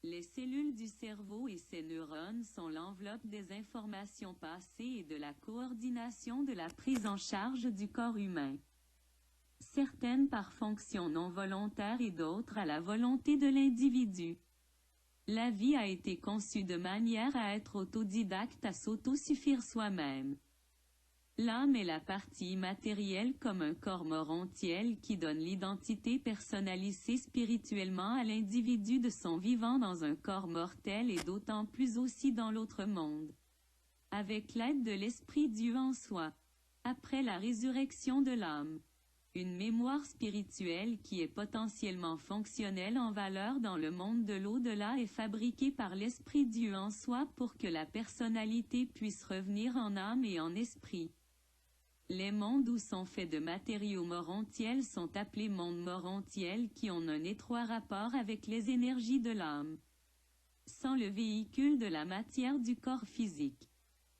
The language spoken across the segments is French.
Les cellules du cerveau et ses neurones sont l'enveloppe des informations passées et de la coordination de la prise en charge du corps humain. Certaines par fonction non volontaire et d'autres à la volonté de l'individu. La vie a été conçue de manière à être autodidacte, à s'autosuffire soi-même. L'âme est la partie immatérielle comme un corps morontiel qui donne l'identité personnalisée spirituellement à l'individu de son vivant dans un corps mortel et d'autant plus aussi dans l'autre monde. Avec l'aide de l'Esprit Dieu en soi. Après la résurrection de l'âme. Une mémoire spirituelle qui est potentiellement fonctionnelle en valeur dans le monde de l'au-delà est fabriquée par l'Esprit Dieu en soi pour que la personnalité puisse revenir en âme et en esprit. Les mondes où sont faits de matériaux morontiels sont appelés mondes morontiels qui ont un étroit rapport avec les énergies de l'âme. Sans le véhicule de la matière du corps physique.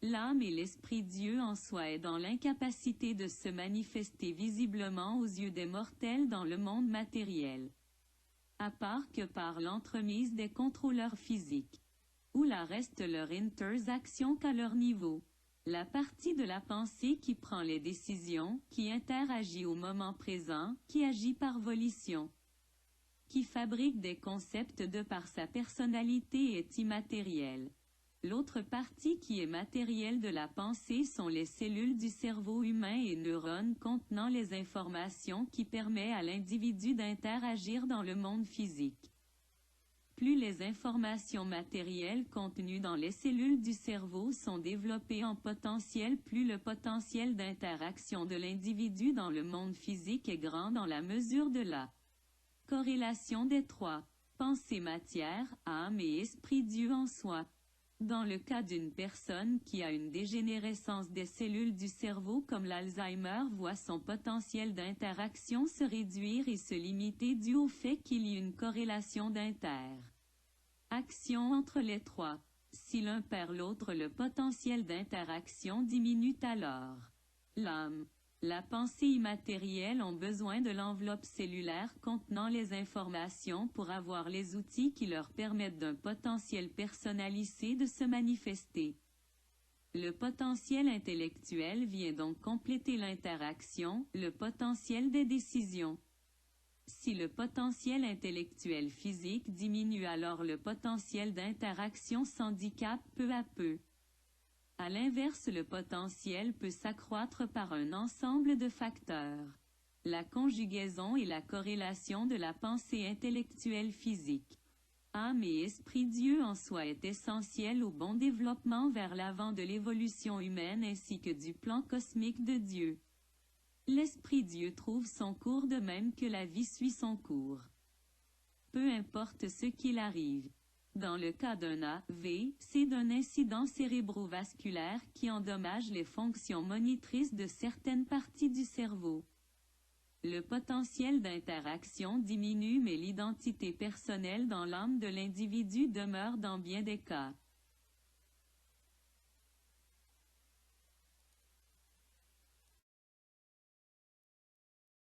L'âme et l'Esprit Dieu en soi est dans l'incapacité de se manifester visiblement aux yeux des mortels dans le monde matériel. À part que par l'entremise des contrôleurs physiques. Où là reste leur interaction qu'à leur niveau. La partie de la pensée qui prend les décisions, qui interagit au moment présent, qui agit par volition. Qui fabrique des concepts de par sa personnalité est immatérielle. L'autre partie qui est matérielle de la pensée sont les cellules du cerveau humain et neurones contenant les informations qui permettent à l'individu d'interagir dans le monde physique. Plus les informations matérielles contenues dans les cellules du cerveau sont développées en potentiel, plus le potentiel d'interaction de l'individu dans le monde physique est grand dans la mesure de la corrélation des trois, pensée-matière, âme et esprit Dieu en soi. Dans le cas d'une personne qui a une dégénérescence des cellules du cerveau comme l'Alzheimer voit son potentiel d'interaction se réduire et se limiter dû au fait qu'il y ait une corrélation d'interaction entre les trois. Si l'un perd l'autre, le potentiel d'interaction diminue alors. L'âme, la pensée immatérielle ont besoin de l'enveloppe cellulaire contenant les informations pour avoir les outils qui leur permettent d'un potentiel personnalisé de se manifester. Le potentiel intellectuel vient donc compléter l'interaction, le potentiel des décisions. Si le potentiel intellectuel physique diminue, alors le potentiel d'interaction s'handicape peu à peu. À l'inverse, le potentiel peut s'accroître par un ensemble de facteurs. La conjugaison et la corrélation de la pensée intellectuelle physique. Âme et esprit Dieu en soi est essentiel au bon développement vers l'avant de l'évolution humaine ainsi que du plan cosmique de Dieu. L'Esprit Dieu trouve son cours de même que la vie suit son cours. Peu importe ce qu'il arrive. Dans le cas d'un AVC d'un incident cérébrovasculaire qui endommage les fonctions monitrices de certaines parties du cerveau. Le potentiel d'interaction diminue mais l'identité personnelle dans l'âme de l'individu demeure dans bien des cas.